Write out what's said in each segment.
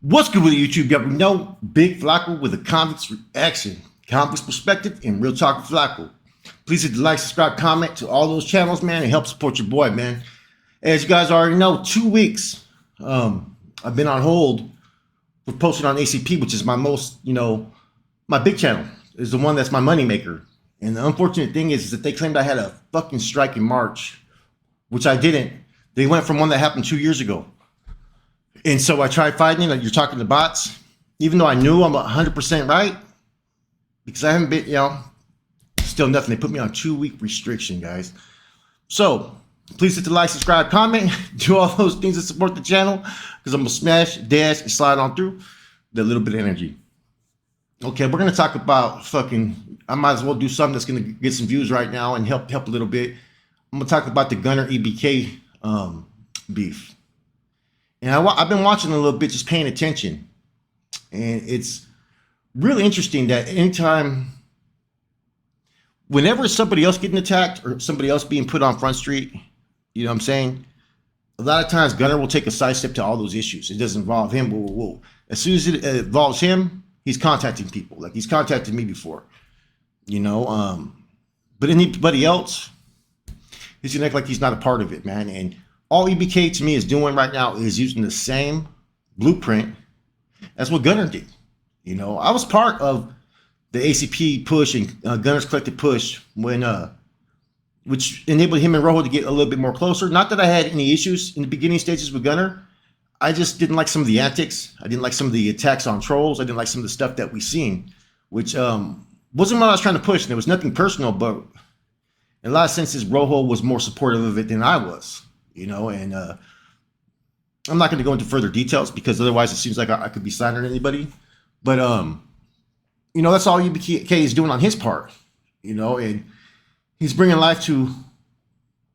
What's good with YouTube? You know, Big Flacco with a convict's reaction, convict's perspective, and real talk with Flacco. Please hit the like, subscribe, comment to all those channels, man, and help support your boy, man. As you guys already know, 2 weeks I've been on hold for posting on ACP, which is my most, my big channel is the one that's my money maker. And the unfortunate thing is that they claimed I had a fucking strike in March, which I didn't. They went from one that happened 2 years ago. And so I tried fighting it, like you're talking to bots, even though I knew I'm 100% right, because I haven't been, still nothing. They put me on 2-week restriction, guys. So please hit the like, subscribe, comment, do all those things to support the channel, because I'm going to smash, dash, and slide on through the little bit of energy. Okay, we're going to talk about I might as well do something that's going to get some views right now and help a little bit. I'm going to talk about the Gunner EBK beef. And I've been watching a little bit, just paying attention. And it's really interesting that whenever somebody else getting attacked or somebody else being put on Front Street, you know what I'm saying? A lot of times Gunner will take a sidestep to all those issues. It doesn't involve him. Whoa. As soon as it involves him, he's contacting people. Like he's contacted me before, but anybody else, he's gonna act like he's not a part of it, man. And all EBK to me is doing right now is using the same blueprint as what Gunner did. I was part of the ACP push and Gunner's collective push when, which enabled him and Rojo to get a little bit more closer. Not that I had any issues in the beginning stages with Gunner. I just didn't like some of the antics. I didn't like some of the attacks on trolls. I didn't like some of the stuff that we seen, which wasn't what I was trying to push. And there was nothing personal, but in a lot of senses, Rojo was more supportive of it than I was. And I'm not going to go into further details because otherwise it seems like I could be slandering anybody. But, that's all EBK is doing on his part, and he's bringing life to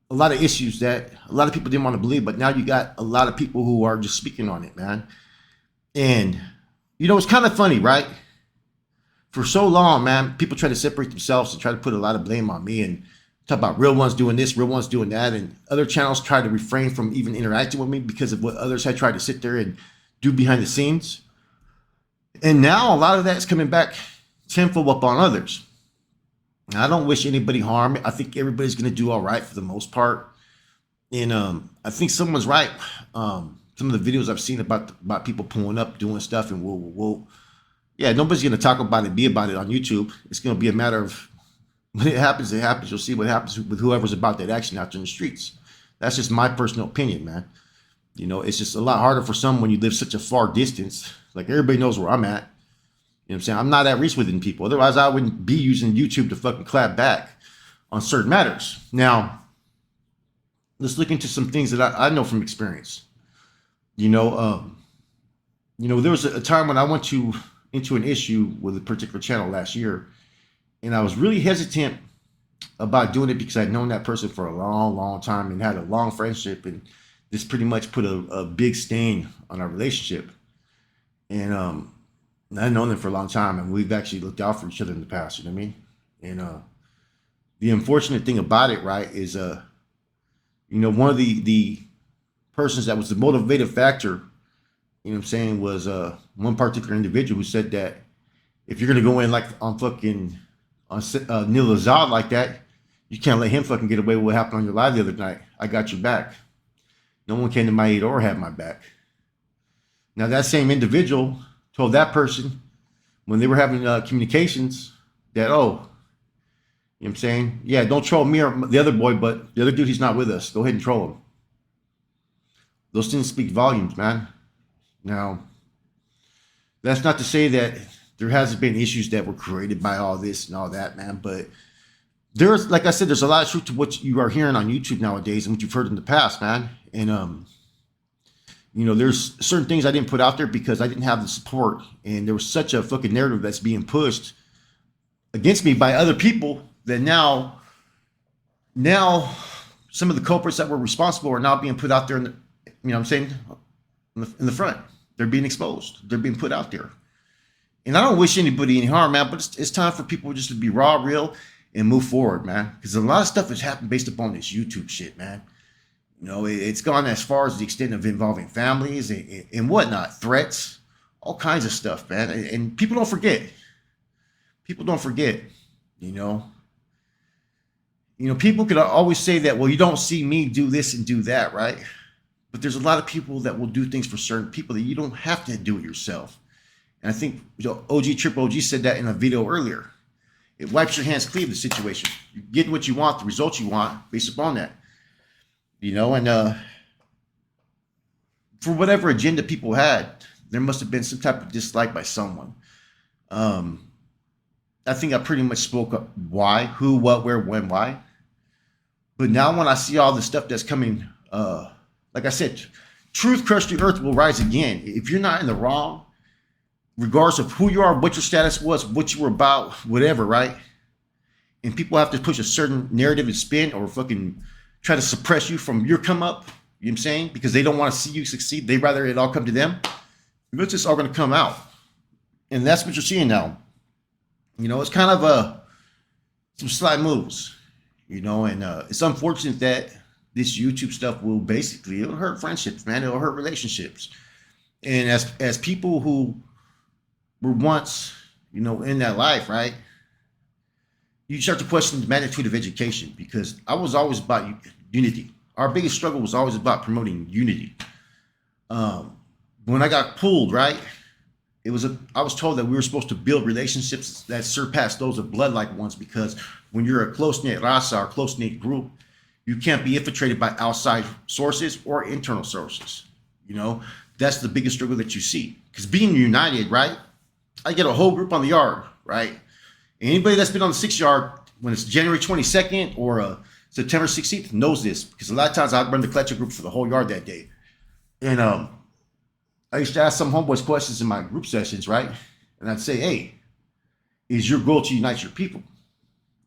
a lot of issues that a lot of people didn't want to believe. But now you got a lot of people who are just speaking on it, man. And, it's kind of funny, right? For so long, man, people try to separate themselves and try to put a lot of blame on me and talk about real ones doing this, real ones doing that, and other channels try to refrain from even interacting with me because of what others had tried to sit there and do behind the scenes. And now a lot of that is coming back tenfold up on others. And I don't wish anybody harm. I think everybody's going to do all right for the most part. And I think someone's right. Some of the videos I've seen about people pulling up, doing stuff, and nobody's going to talk about it, be about it on YouTube. It's going to be a matter of when it happens, it happens. You'll see what happens with whoever's about that action out there in the streets. That's just my personal opinion, man. It's just a lot harder for some when you live such a far distance. Like everybody knows where I'm at. You know what I'm saying? I'm not at reach within people. Otherwise, I wouldn't be using YouTube to fucking clap back on certain matters. Now, let's look into some things that I know from experience. There was a time when I went into an issue with a particular channel last year. And I was really hesitant about doing it because I'd known that person for a long, long time and had a long friendship. And this pretty much put a big stain on our relationship. And I've known them for a long time. And we've actually looked out for each other in the past, you know what I mean? And the unfortunate thing about it, right, is, one of the persons that was the motivative factor, was one particular individual who said that if you're going to go in like on fucking Neil Azad like that, you can't let him fucking get away with what happened on your live the other night. I got your back. No one came to my aid or had my back. Now that same individual told that person when they were having communications that, yeah, don't troll me or the other boy, but the other dude, he's not with us. Go ahead and troll him. Those things speak volumes, man. Now, that's not to say that there hasn't been issues that were created by all this and all that, man. But there's, like I said, there's a lot of truth to what you are hearing on YouTube nowadays and what you've heard in the past, man. And, there's certain things I didn't put out there because I didn't have the support. And there was such a fucking narrative that's being pushed against me by other people that now some of the culprits that were responsible are now being put out there in the front. They're being exposed. They're being put out there. And I don't wish anybody any harm, man, but it's time for people just to be raw, real, and move forward, man. Because a lot of stuff has happened based upon this YouTube shit, man. It's gone as far as the extent of involving families and whatnot, threats, all kinds of stuff, man. And people don't forget. People don't forget, you know. People could always say that, well, you don't see me do this and do that, right? But there's a lot of people that will do things for certain people that you don't have to do it yourself. And I think Triple OG said that in a video earlier. It wipes your hands clean of the situation. You're getting what you want, the results you want, based upon that. And for whatever agenda people had, there must have been some type of dislike by someone. I think I pretty much spoke up why, who, what, where, when, why. But now when I see all the stuff that's coming, like I said, truth crushed the earth will rise again. If you're not in the wrong, regardless of who you are, what your status was, what you were about, whatever, right? And people have to push a certain narrative and spin or fucking try to suppress you from your come up, you know what I'm saying? Because they don't want to see you succeed. They'd rather it all come to them. It's just all going to come out. And that's what you're seeing now. It's kind of some sly moves, and it's unfortunate that this YouTube stuff it'll hurt friendships, man. It'll hurt relationships. And as people who were once, in that life, right? You start to question the magnitude of education, because I was always about unity. Our biggest struggle was always about promoting unity. When I got pulled, right? I was told that we were supposed to build relationships that surpass those of blood-like ones, because when you're a close-knit raza or close-knit group, you can't be infiltrated by outside sources or internal sources. That's the biggest struggle that you see. Because being united, right? I get a whole group on the yard, right? Anybody that's been on the 6 yard when it's January 22nd or September 16th knows this, because a lot of times I run the collector group for the whole yard that day. And I used to ask some homeboys questions in my group sessions, right? And I'd say, hey, is your goal to unite your people?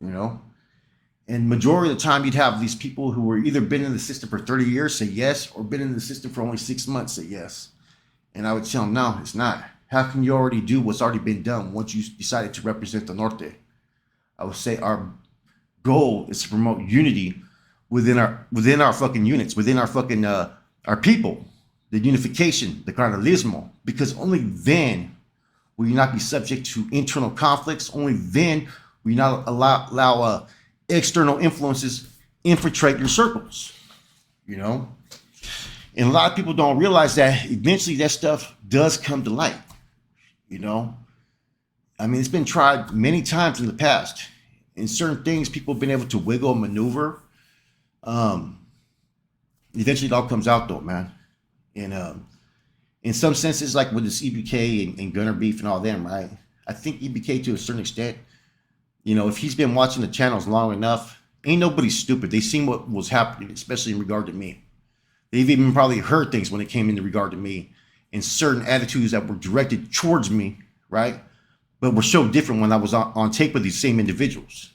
And majority of the time you'd have these people who were either been in the system for 30 years say yes, or been in the system for only 6 months say yes. And I would tell them, no, it's not. How can you already do what's already been done once you decided to represent the Norte? I would say our goal is to promote unity within our fucking units, within our fucking our people. The unification, the carnalismo, because only then will you not be subject to internal conflicts. Only then will you not allow external influences infiltrate your circles, And a lot of people don't realize that eventually that stuff does come to light, I mean, it's been tried many times in the past. In certain things, people have been able to wiggle and maneuver. Eventually it all comes out though, man. And in some senses, like with this EBK and Gunner beef and all them, right? I think EBK to a certain extent, if he's been watching the channels long enough, ain't nobody stupid. They seen what was happening, especially in regard to me. They've even probably heard things when it came into regard to me, and certain attitudes that were directed towards me, right? But were so different when I was on tape with these same individuals.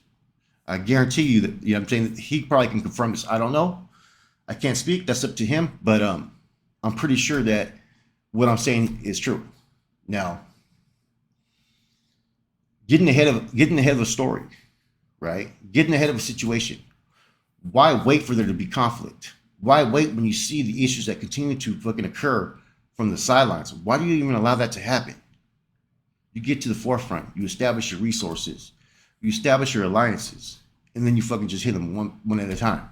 I guarantee you that, I'm saying that he probably can confirm this. I don't know. I can't speak. That's up to him. But I'm pretty sure that what I'm saying is true. Now, getting ahead of a story, right? Getting ahead of a situation. Why wait for there to be conflict? Why wait when you see the issues that continue to fucking occur from the sidelines? Why do you even allow that to happen? You get to the forefront. You establish your resources. You establish your alliances. And then you fucking just hit them one at a time.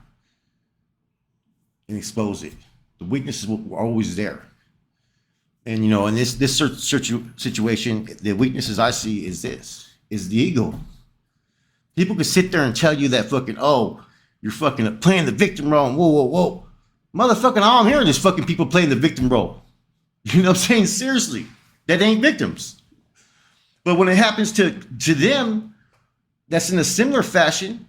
And expose it. The weaknesses were always there. And, in this situation, the weaknesses I see is the ego. People can sit there and tell you that fucking, oh, you're fucking playing the victim role. And whoa. Motherfucking, all I'm hearing is fucking people playing the victim role. You know what I'm saying? Seriously. That ain't victims. But when it happens to them, that's in a similar fashion,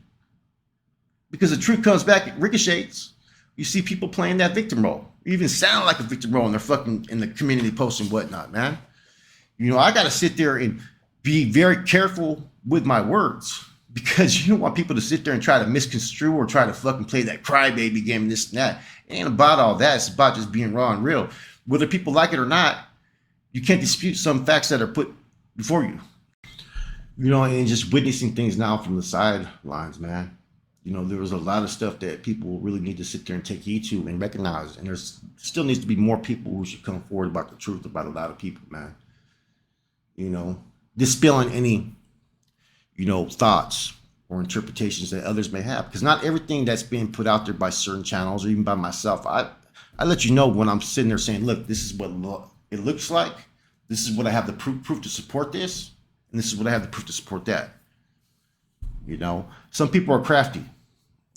because the truth comes back, it ricochets. You see people playing that victim role, even sound like a victim role, and they're fucking in the community posts and whatnot, man. I got to sit there and be very careful with my words, because you don't want people to sit there and try to misconstrue or try to fucking play that crybaby game and this and that. It ain't about all that. It's about just being raw and real. Whether people like it or not, you can't dispute some facts that are put before you. And just witnessing things now from the sidelines, man. There was a lot of stuff that people really need to sit there and take heed to and recognize. And there's still needs to be more people who should come forward about the truth about a lot of people, man. you know, dispelling any, thoughts or interpretations that others may have. Because not everything that's being put out there by certain channels or even by myself, I let you know when I'm sitting there saying, look, this is what it looks like. This is what I have the proof to support this. And this is what I have the proof to support that. Some people are crafty,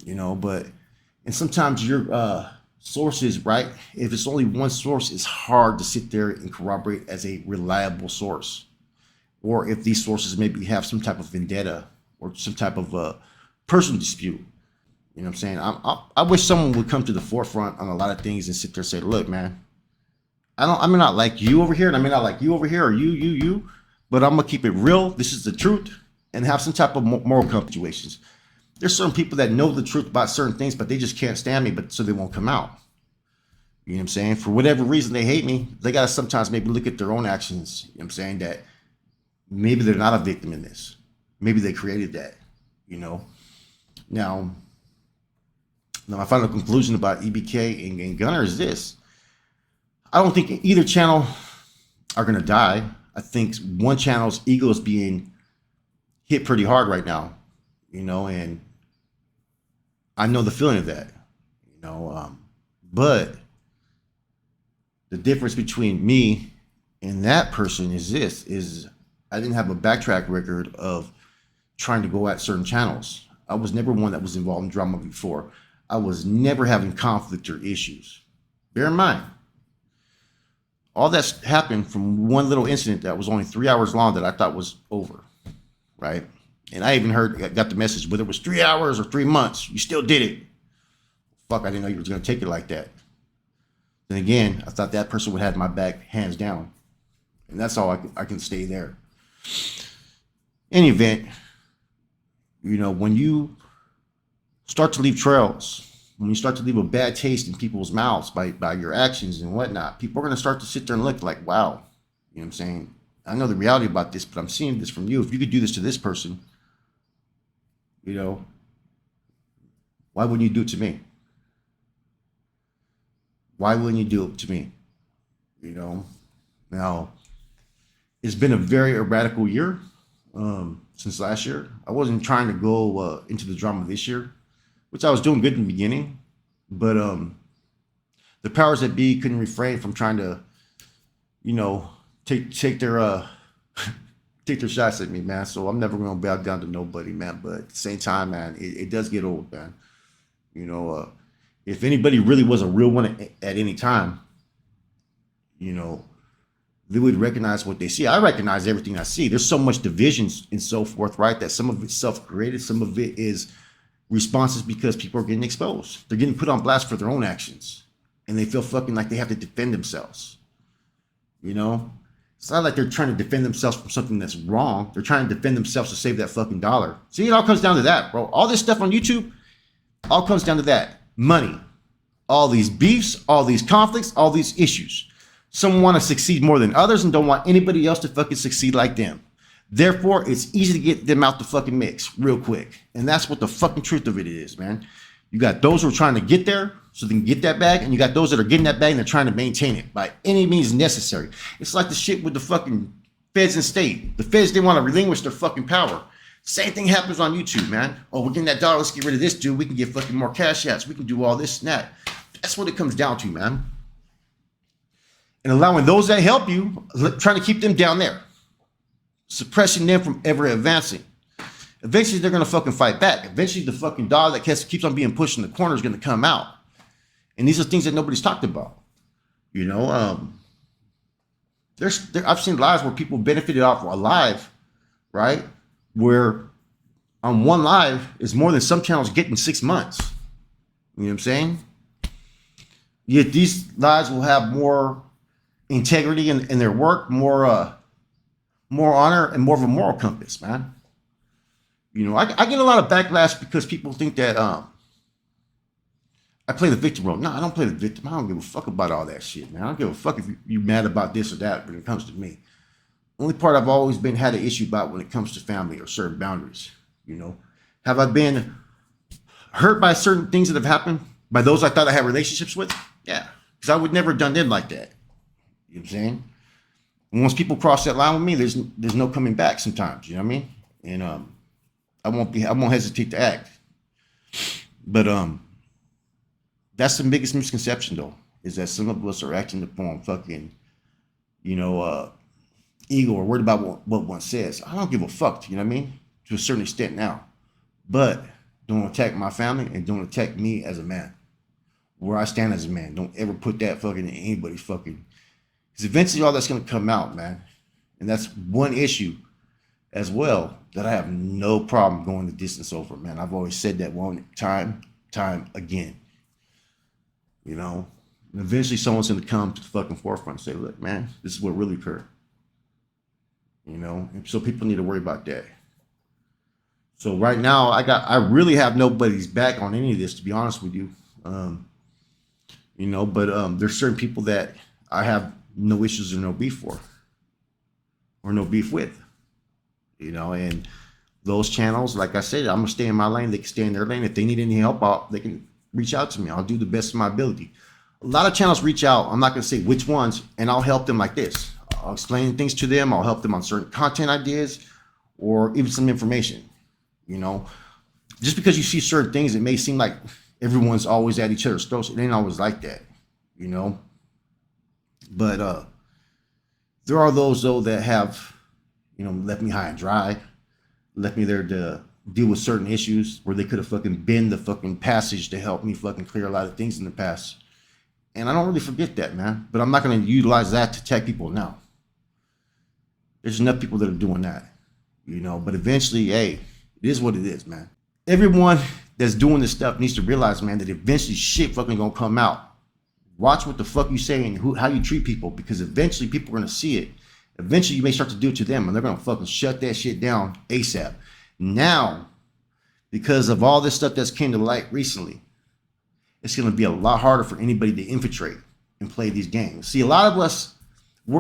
and sometimes your sources, right? If it's only one source, it's hard to sit there and corroborate as a reliable source. Or if these sources maybe have some type of vendetta or some type of personal dispute. You know what I'm saying? I wish someone would come to the forefront on a lot of things and sit there and say, look, man, I may not like you over here, and I may not like you over here, or you, but I'm gonna keep it real. This is the truth, and have some type of moral situations. There's certain people that know the truth about certain things, but they just can't stand me, so they won't come out. You know what I'm saying? For whatever reason they hate me, they gotta sometimes maybe look at their own actions. You know what I'm saying? That maybe they're not a victim in this. Maybe they created that. Now my final conclusion about EBK and GUNNERZ is this. I don't think either channel are going to die. I think one channel's ego is being hit pretty hard right now, and I know the feeling of that, but the difference between me and that person is I didn't have a backtrack record of trying to go at certain channels. I was never one that was involved in drama before. I was never having conflict or issues. Bear in mind, all that's happened from one little incident that was only 3 hours long that I thought was over, right? And I even got the message, whether it was 3 hours or 3 months, you still did it. Fuck, I didn't know you was gonna take it like that. Then again, I thought that person would have my back hands down. And that's all I can stay there. In any event, when you start to leave trails, when you start to leave a bad taste in people's mouths by your actions and whatnot, people are going to start to sit there and look like, wow, you know what I'm saying? I know the reality about this, but I'm seeing this from you. If you could do this to this person, why wouldn't you do it to me? Why wouldn't you do it to me? Now, it's been a very erratical year since last year. I wasn't trying to go into the drama this year, which I was doing good in the beginning, but the powers that be couldn't refrain from trying to, take their take their shots at me, man. So I'm never gonna bow down to nobody, man. But at the same time, man, it does get old, man. If anybody really was a real one at any time, they would recognize what they see. I recognize everything I see. There's so much divisions and so forth, right? That some of it's self-created, some of it is responses because people are getting exposed. They're getting put on blast for their own actions, and they feel fucking like they have to defend themselves. It's not like they're trying to defend themselves from something that's wrong. They're trying to defend themselves to save that fucking dollar. See, it all comes down to that, bro. All this stuff on YouTube, all comes down to that. Money. All these beefs, all these conflicts, all these issues. Some want to succeed more than others and don't want anybody else to fucking succeed like them. Therefore, it's easy to get them out the fucking mix real quick. And that's what the fucking truth of it is, man. You got those who are trying to get there so they can get that bag, and you got those that are getting that bag and they're trying to maintain it by any means necessary. It's like the shit with the fucking feds and state. The feds, they want to relinquish their fucking power. Same thing happens on YouTube, man. Oh, we're getting that dollar. Let's get rid of this dude. We can get fucking more cash outs. We can do all this and that. That's what it comes down to, man. And allowing those that help you, trying to keep them down there, suppressing them from ever advancing. Eventually, they're going to fucking fight back. Eventually, the fucking dog that keeps on being pushed in the corner is going to come out. And these are things that nobody's talked about. I've seen lives where people benefited off a live, right? Where on one live is more than some channels get in 6 months. You know what I'm saying? Yet these lives will have more integrity in their work, more honor, and more of a moral compass, man. I get a lot of backlash because people think that I play the victim role. No, I don't play the victim. I don't give a fuck about all that shit, man. I don't give a fuck if you're mad about this or that when it comes to me. Only part I've always had an issue about when it comes to family or certain boundaries. Have I been hurt by certain things that have happened by those I thought I had relationships with? Yeah, because I would never have done them like that. You know what I'm saying? And once people cross that line with me, there's no coming back sometimes, you know what I mean? And I won't hesitate to act. But that's the biggest misconception though, is that some of us are acting upon fucking, you know, ego or worried about what one says. I don't give a fuck, you know what I mean? To a certain extent now. But don't attack my family and don't attack me as a man. Where I stand as a man. Don't ever put that fucking in anybody's fucking. Because eventually all that's going to come out, man. And that's one issue as well that I have no problem going the distance over, man. I've always said that one time again. You know? And eventually someone's going to come to the fucking forefront and say, look, man, this is what really occurred. You know? And so people need to worry about that. So right now, I really have nobody's back on any of this, to be honest with you. You know, but there's certain people that I have no issues or no beef for, or no beef with. You know, and those channels, like I said, I'm gonna stay in my lane. They can stay in their lane. If they need any help, they can reach out to me. I'll do the best of my ability. A lot of channels reach out. I'm not gonna say which ones, and I'll help them like this. I'll explain things to them. I'll help them on certain content ideas, or even some information. You know, just because you see certain things, it may seem like everyone's always at each other's throats. It ain't always like that, you know. But there are those though that have, you know, left me high and dry, left me there to deal with certain issues where they could have fucking been the fucking passage to help me fucking clear a lot of things in the past. And I don't really forget that, man. But I'm not going to utilize that to attack people now. There's enough people that are doing that, you know. But eventually, hey, it is what it is, man. Everyone that's doing this stuff needs to realize, man, that eventually shit fucking gonna come out. Watch what the fuck you say and how you treat people, because eventually people are gonna see it. Eventually you may start to do it to them and they're gonna fucking shut that shit down ASAP. Now, because of all this stuff that's came to light recently, it's gonna be a lot harder for anybody to infiltrate and play these games. See, a lot of us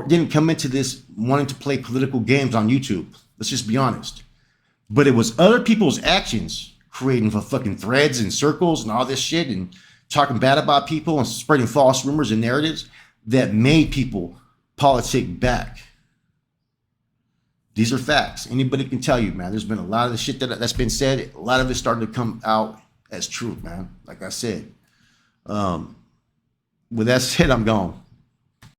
didn't come into this wanting to play political games on YouTube. Let's just be honest. But it was other people's actions creating for fucking threads and circles and all this shit and talking bad about people and spreading false rumors and narratives that made people politic back. These are facts. Anybody can tell you, man. There's been a lot of the shit that's been said. A lot of it starting to come out as truth, man. Like I said. With that said, I'm gone.